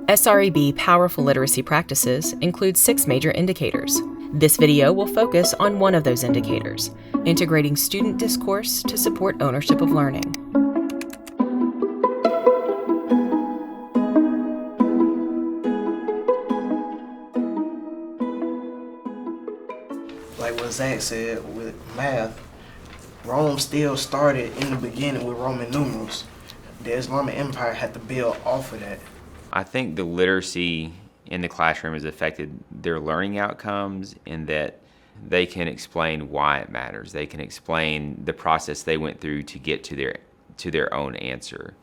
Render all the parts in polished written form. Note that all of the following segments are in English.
SREB Powerful Literacy Practices includes 6 major indicators. This video will focus on one of those indicators, integrating student discourse to support ownership of learning. Like what Zach said with math, Rome still started in the beginning with Roman numerals. The Islamic Empire had to build off of that. I think the literacy in the classroom has affected their learning outcomes in that they can explain why it matters. They can explain the process they went through to get to their own answer.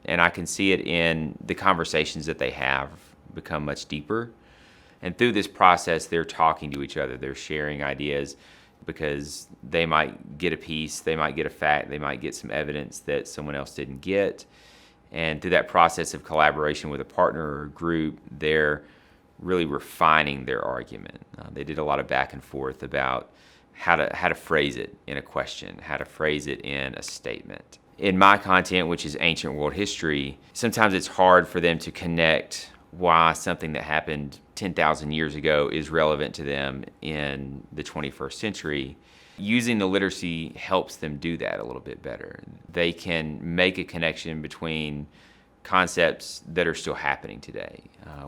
And I can see it in the conversations that they have become much deeper. And through this process, they're talking to each other. They're sharing ideas because they might get a piece, they might get a fact, they might get some evidence that someone else didn't get. And through that process of collaboration with a partner or a group, they're really refining their argument. They did a lot of back and forth about how to phrase it in a question, how to phrase it in a statement. In my content, which is ancient world history, sometimes it's hard for them to connect why something that happened 10,000 years ago is relevant to them in the 21st century. Using the literacy helps them do that a little bit better. They can make a connection between concepts that are still happening today,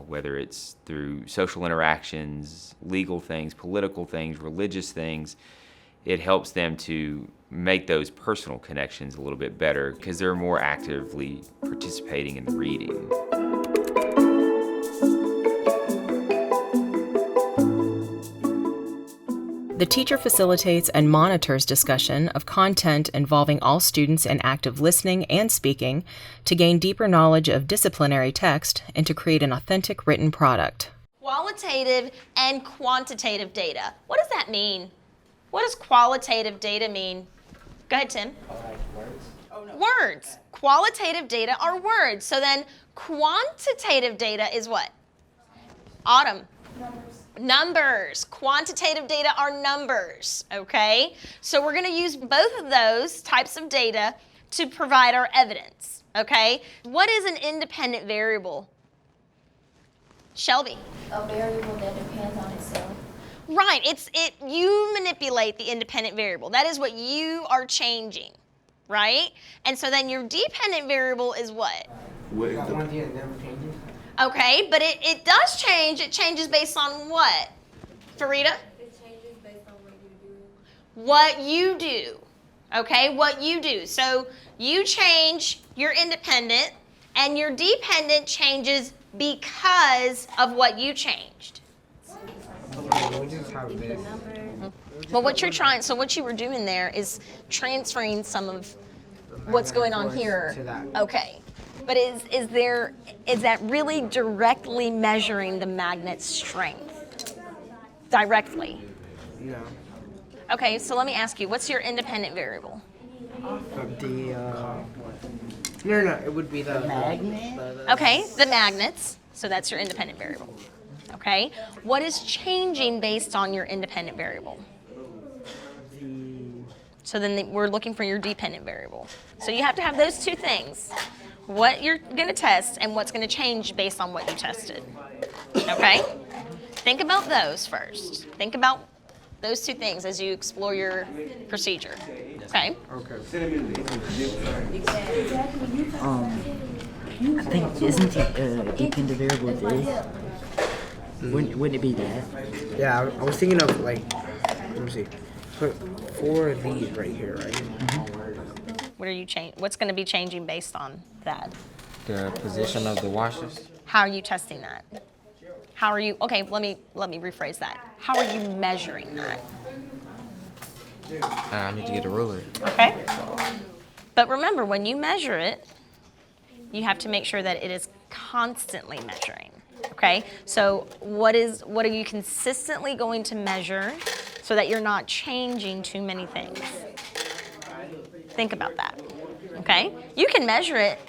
whether it's through social interactions, legal things, political things, religious things. It helps them to make those personal connections a little bit better because they're more actively participating in the reading. The teacher facilitates and monitors discussion of content involving all students in active listening and speaking to gain deeper knowledge of disciplinary text and to create an authentic written product. Qualitative and quantitative data. What does that mean? What does qualitative data mean? Go ahead, Tim. Words. Qualitative data are words. So then quantitative data is what? Autumn. Numbers. Quantitative data are numbers, okay? So we're going to use both of those types of data to provide our evidence, okay? What is an independent variable? Shelby. A variable that depends on itself. Right, you manipulate the independent variable. That is what you are changing, right? And so then your dependent variable is what? One thing that never changes. Okay, but it does change. It changes based on what? Farida? It changes based on what you do. What you do. Okay, what you do. So you change your independent, and your dependent changes because of what you changed. Well, what you were doing there is transferring some of what's going on here. Okay. But is that really directly measuring the magnet's strength? Directly? No. Okay, so let me ask you, what's your independent variable? No, it would be the magnet. Okay, the magnets. So that's your independent variable. Okay, what is changing based on your independent variable? So then we're looking for your dependent variable. So you have to have those two things. What you're going to test and what's going to change based on what you tested. Okay? Think about those first. Think about those two things as you explore your procedure. Okay? I think, isn't the dependent variable this? Wouldn't it be that? Yeah, I was thinking of let me see. Put 4 of these right here, right? Mm-hmm. What's going to be changing based on that? The position of the washers. How are you testing that? Okay, let me rephrase that. How are you measuring that? I need to get a ruler. Okay. But remember, when you measure it, you have to make sure that it is constantly measuring. Okay? So what are you consistently going to measure so that you're not changing too many things? Think about that. Okay? You can measure it,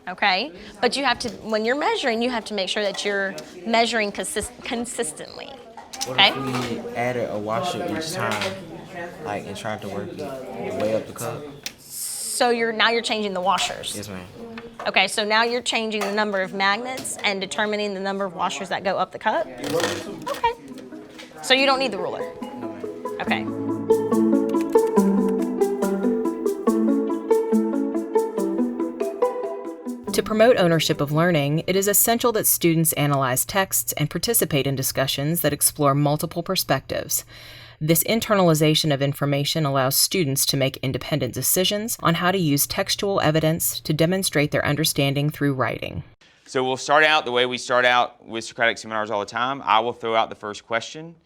okay? But you have to, when you're measuring, you have to make sure that you're measuring consistently. Okay? What if we added a washer each time, and tried to work it way up the cup? So now you're changing the washers. Yes, ma'am. Okay, so now you're changing the number of magnets and determining the number of washers that go up the cup? Okay. So you don't need the ruler? Okay. To promote ownership of learning, it is essential that students analyze texts and participate in discussions that explore multiple perspectives. This internalization of information allows students to make independent decisions on how to use textual evidence to demonstrate their understanding through writing. So we'll start out the way we start out with Socratic Seminars all the time. I will throw out the first question,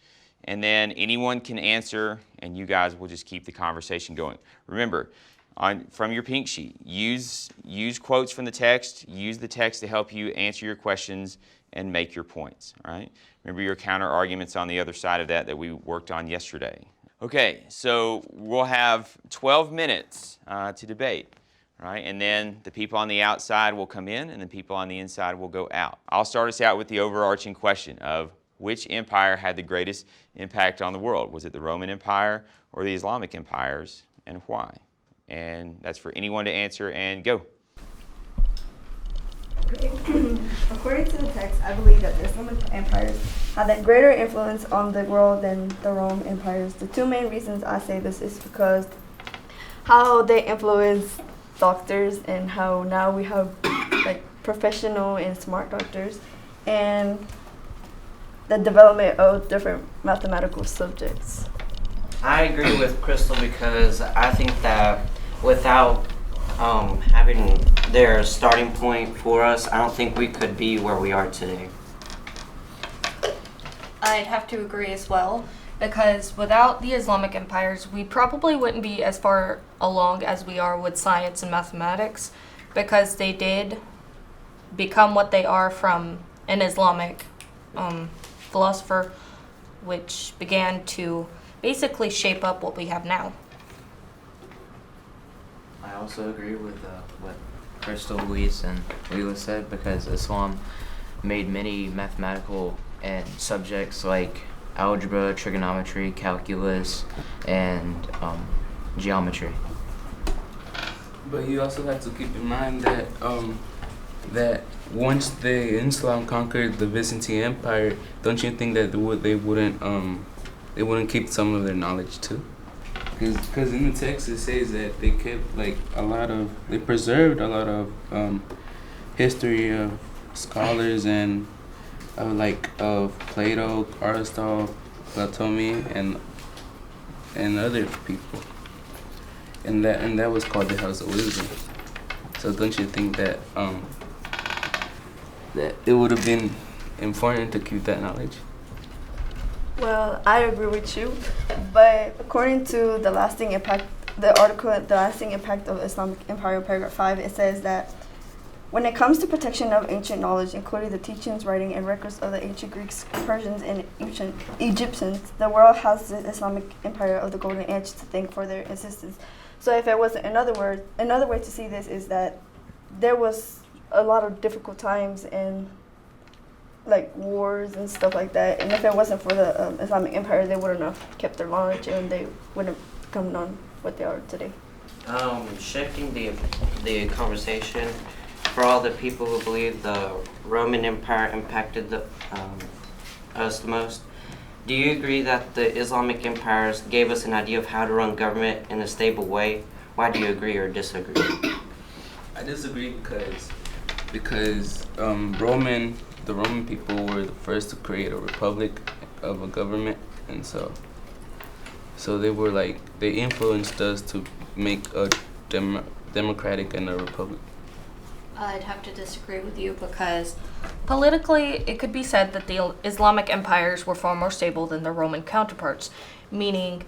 and then anyone can answer, and you guys will just keep the conversation going. Remember, from your pink sheet, use quotes from the text, use the text to help you answer your questions and make your points, all right? Remember your counter arguments on the other side of that we worked on yesterday. Okay, so we'll have 12 minutes to debate, right? And then the people on the outside will come in and the people on the inside will go out. I'll start us out with the overarching question of which empire had the greatest impact on the world? Was it the Roman Empire or the Islamic empires, and why? And that's for anyone to answer, and go. According to the text, I believe that the Islamic empires had a greater influence on the world than the Roman empires. The two main reasons I say this is because how they influence doctors and how now we have like professional and smart doctors, and the development of different mathematical subjects. I agree with Crystal because I think that without having their starting point for us, I don't think we could be where we are today. I'd have to agree as well, because without the Islamic empires, we probably wouldn't be as far along as we are with science and mathematics, because they did become what they are from an Islamic philosopher, which began to basically shape up what we have now. I also agree with what Crystal, Luis, and Leela said, because Islam made many mathematical and subjects like algebra, trigonometry, calculus, and geometry. But you also have to keep in mind that that once Islam conquered the Byzantine Empire, don't you think that they wouldn't keep some of their knowledge too? Because in the text it says that they kept they preserved a lot of history of scholars and of Plato, Aristotle, Platon, and other people, and that was called the House of Wisdom. So don't you think that that it would have been important to keep that knowledge? Well, I agree with you, but according to the lasting impact, the article, The Lasting Impact of the Islamic Empire, paragraph 5, it says that when it comes to protection of ancient knowledge, including the teachings, writing, and records of the ancient Greeks, Persians, and ancient Egyptians, the world has the Islamic Empire of the Golden Age to thank for their assistance. So if it wasn't, another way to see this is that there was a lot of difficult times and like wars and stuff like that, and if it wasn't for the Islamic Empire, they wouldn't have kept their knowledge and they wouldn't have come on what they are today. Shifting the conversation, for all the people who believe the Roman Empire impacted us the most, do you agree that the Islamic empires gave us an idea of how to run government in a stable way? Why do you agree or disagree? I disagree because the Roman people were the first to create a republic of a government, and so they influenced us to make a democratic and a republic. I'd have to disagree with you because politically it could be said that the Islamic empires were far more stable than their Roman counterparts, meaning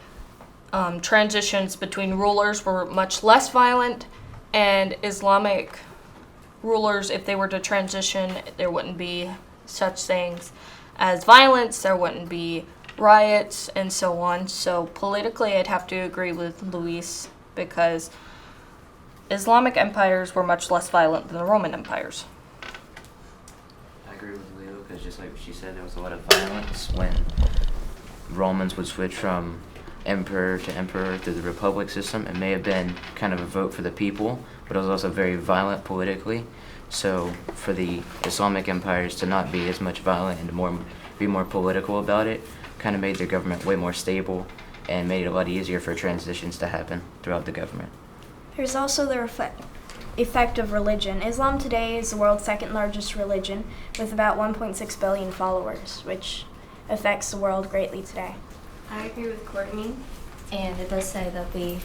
transitions between rulers were much less violent, and Islamic rulers, if they were to transition, there wouldn't be such things as violence, there wouldn't be riots, and so on. So politically, I'd have to agree with Luis because Islamic empires were much less violent than the Roman empires. I agree with Leo because just like she said, there was a lot of violence when Romans would switch from emperor to emperor through the republic system. It may have been kind of a vote for the people, but it was also very violent politically. So for the Islamic empires to not be as much violent and to be more political about it, kind of made their government way more stable and made it a lot easier for transitions to happen throughout the government. There's also the effect of religion. Islam today is the world's second largest religion with about 1.6 billion followers, which affects the world greatly today. I agree with Courtney, and it does say that the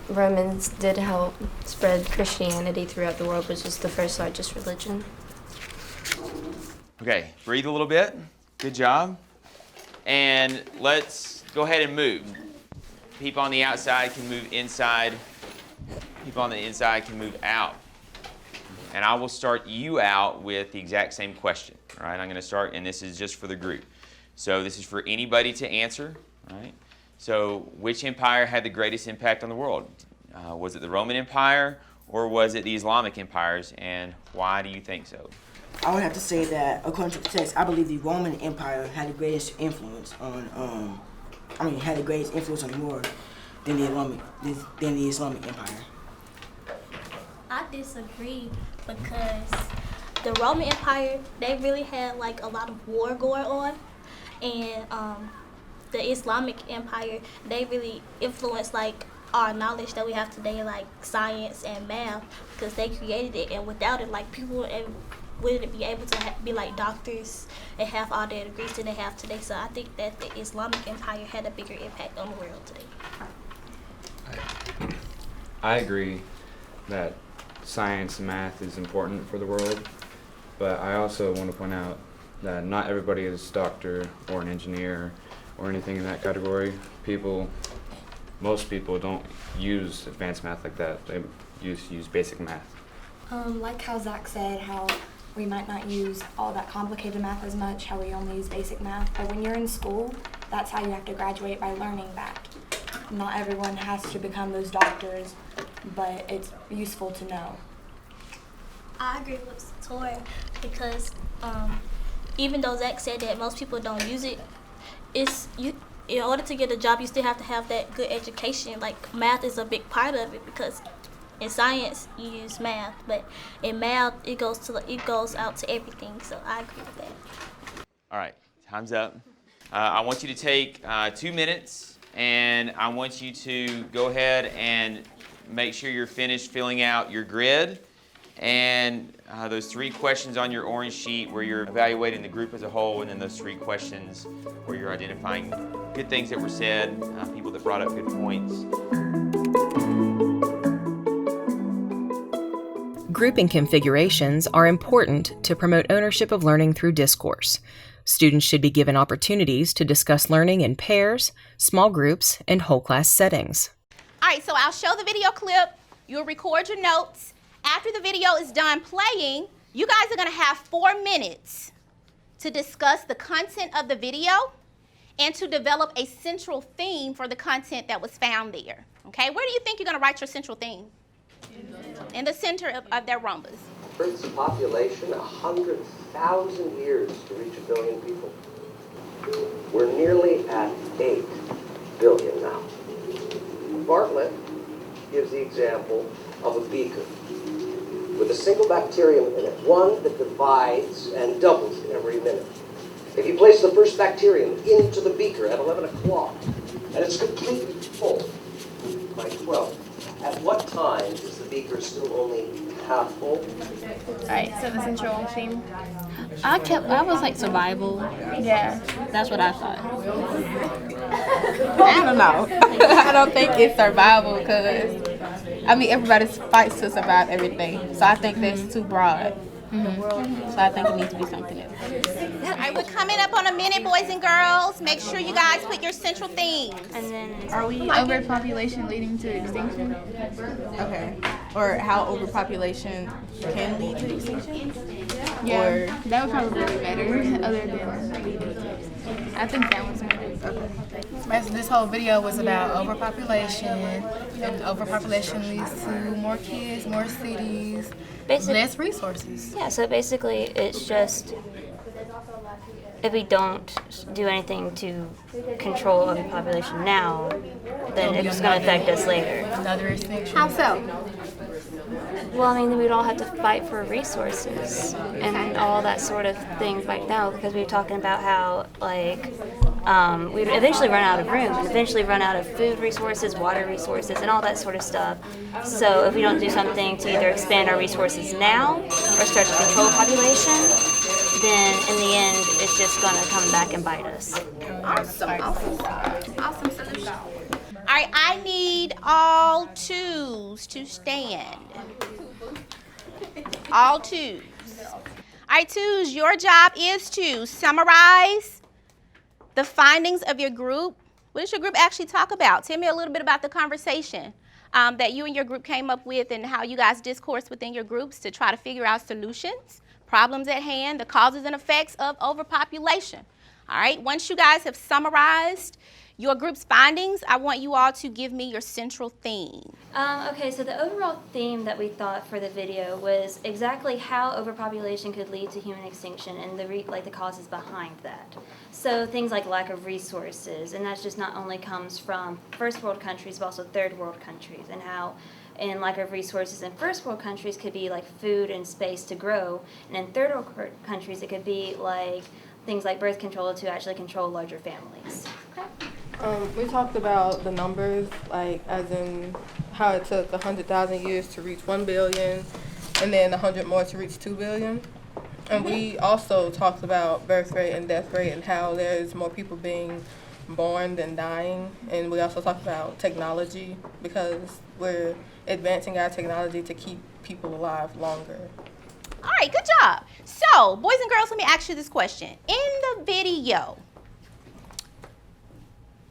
Romans did help spread Christianity throughout the world, which is the first largest religion. Okay, breathe a little bit. Good job. And let's go ahead and move. People on the outside can move inside. People on the inside can move out. And I will start you out with the exact same question. All right, I'm going to start, and this is just for the group. So this is for anybody to answer. All right. So which empire had the greatest impact on the world? Was it the Roman Empire or was it the Islamic empires, and why do you think so? I would have to say that, according to the text, I believe the Roman Empire had the greatest influence on, had the greatest influence on the world than the Islamic Empire. I disagree because the Roman Empire, they really had like a lot of war going on, and the Islamic Empire, they really influenced like our knowledge that we have today, like science and math, because they created it, and without it, like people wouldn't be able to be like doctors and have all their degrees that they have today. So I think that the Islamic Empire had a bigger impact on the world today. I agree that science and math is important for the world, but I also want to point out that not everybody is a doctor or an engineer or anything in that category. Most people don't use advanced math like that. They use basic math. Like how Zach said, how we might not use all that complicated math as much, how we only use basic math. But when you're in school, that's how you have to graduate, by learning that. Not everyone has to become those doctors, but it's useful to know. I agree with Tori because even though Zach said that most people don't use it, in order to get a job, you still have to have that good education. Like math is a big part of it because in science you use math, but in math it goes out to everything. So I agree with that. All right, time's up. I want you to take 2 minutes, and I want you to go ahead and make sure you're finished filling out your grid and those 3 questions on your orange sheet where you're evaluating the group as a whole, and then those 3 questions where you're identifying good things that were said, people that brought up good points. Grouping configurations are important to promote ownership of learning through discourse. Students should be given opportunities to discuss learning in pairs, small groups, and whole class settings. All right, so I'll show the video clip. You'll record your notes. After the video is done playing, you guys are going to have 4 minutes to discuss the content of the video and to develop a central theme for the content that was found there. Okay, where do you think you're going to write your central theme? In the center of their rhombus. Earth's population, 100,000 years to reach 1 billion people. We're nearly at 8 billion now. Bartlett gives the example of a beaker with a single bacterium in it, one that divides and doubles every minute. If you place the first bacterium into the beaker at 11 o'clock, and it's completely full by 12, at what time is the beaker still only half full? Alright, so the central theme. I was like survival. Yeah, that's what I thought. I don't know. I don't think it's survival because, everybody fights to survive everything. So I think that's too broad. So I think it needs to be something else. All right, we're coming up on a minute, boys and girls. Make sure you guys put your central themes. And then, are we overpopulation leading to extinction? Okay. Or how overpopulation can lead to extinction? Yeah, or that would probably be better other than leading to extinction. I think that one's better. Okay. This whole video was about overpopulation, and overpopulation leads to more kids, more cities, less resources. Yeah, so basically it's if we don't do anything to control overpopulation now, then it's going to affect us later. How so? Well, I mean, we'd all have to fight for resources and all that sort of thing right now, because we were talking about how, like, we'd eventually run out of room and eventually run out of food resources, water resources, and all that sort of stuff. So if we don't do something to either expand our resources now or start to control population, then in the end, it's just going to come back and bite us. Awesome solution. All right, I need all twos to stand. All twos. All right, twos, your job is to summarize the findings of your group. What did your group actually talk about? Tell me a little bit about the conversation that you and your group came up with and how you guys discourse within your groups to try to figure out solutions, problems at hand, the causes and effects of overpopulation. All right, once you guys have summarized your group's findings, I want you all to give me your central theme. Okay, so the overall theme that we thought for the video was exactly how overpopulation could lead to human extinction and the causes behind that. So things like lack of resources, and that just not only comes from first world countries, but also third world countries, and how and lack of resources in first world countries could be like food and space to grow, and in third world countries it could be like things like birth control to actually control larger families. We talked about the numbers, like as in how it took 100,000 years to reach 1 billion and then 100 more to reach 2 billion. And we also talked about birth rate and death rate and how there's more people being born than dying. And we also talked about technology because we're advancing our technology to keep people alive longer. All right, good job. So, boys and girls, let me ask you this question. In the video,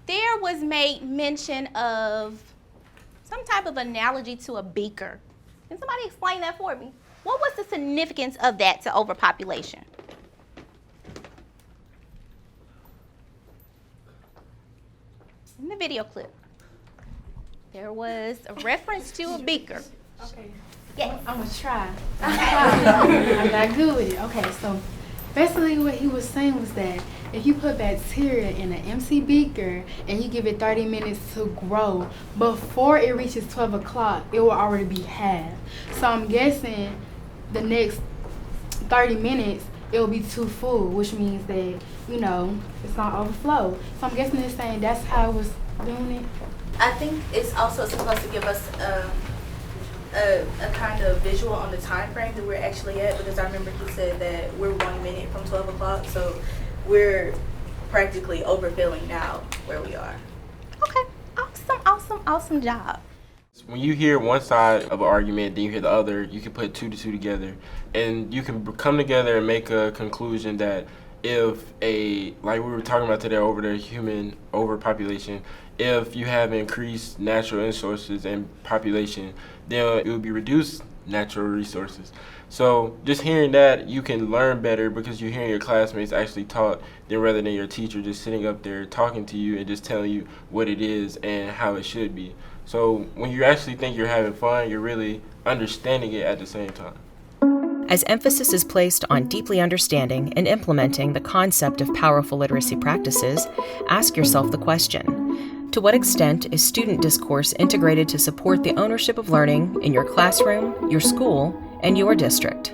there was made mention of some type of analogy to a beaker. Can somebody explain that for me? What was the significance of that to overpopulation? In the video clip, there was a reference to a beaker. Okay. Yes. I'm gonna try. I got good with it. Okay, so basically what he was saying was that if you put bacteria in an empty beaker and you give it 30 minutes to grow, before it reaches 12 o'clock, it will already be half. So I'm guessing the next 30 minutes, it will be too full, which means that, you know, it's gonna overflow. So I'm guessing it's saying that's how it was doing it. I think it's also supposed to give us a kind of visual on the time frame that we're actually at, because I remember he said that we're 1 minute from 12 o'clock, so we're practically overfilling now where we are. Okay, awesome job. When you hear one side of an argument, then you hear the other, you can put two to two together, and you can come together and make a conclusion that if like we were talking about today over the human overpopulation, if you have increased natural resources and population, then it would be reduced natural resources. So just hearing that, you can learn better because you're hearing your classmates actually talk, then rather than your teacher just sitting up there talking to you and just telling you what it is and how it should be. So when you actually think you're having fun, you're really understanding it at the same time. As emphasis is placed on deeply understanding and implementing the concept of powerful literacy practices, ask yourself the question: to what extent is student discourse integrated to support the ownership of learning in your classroom, your school, and your district?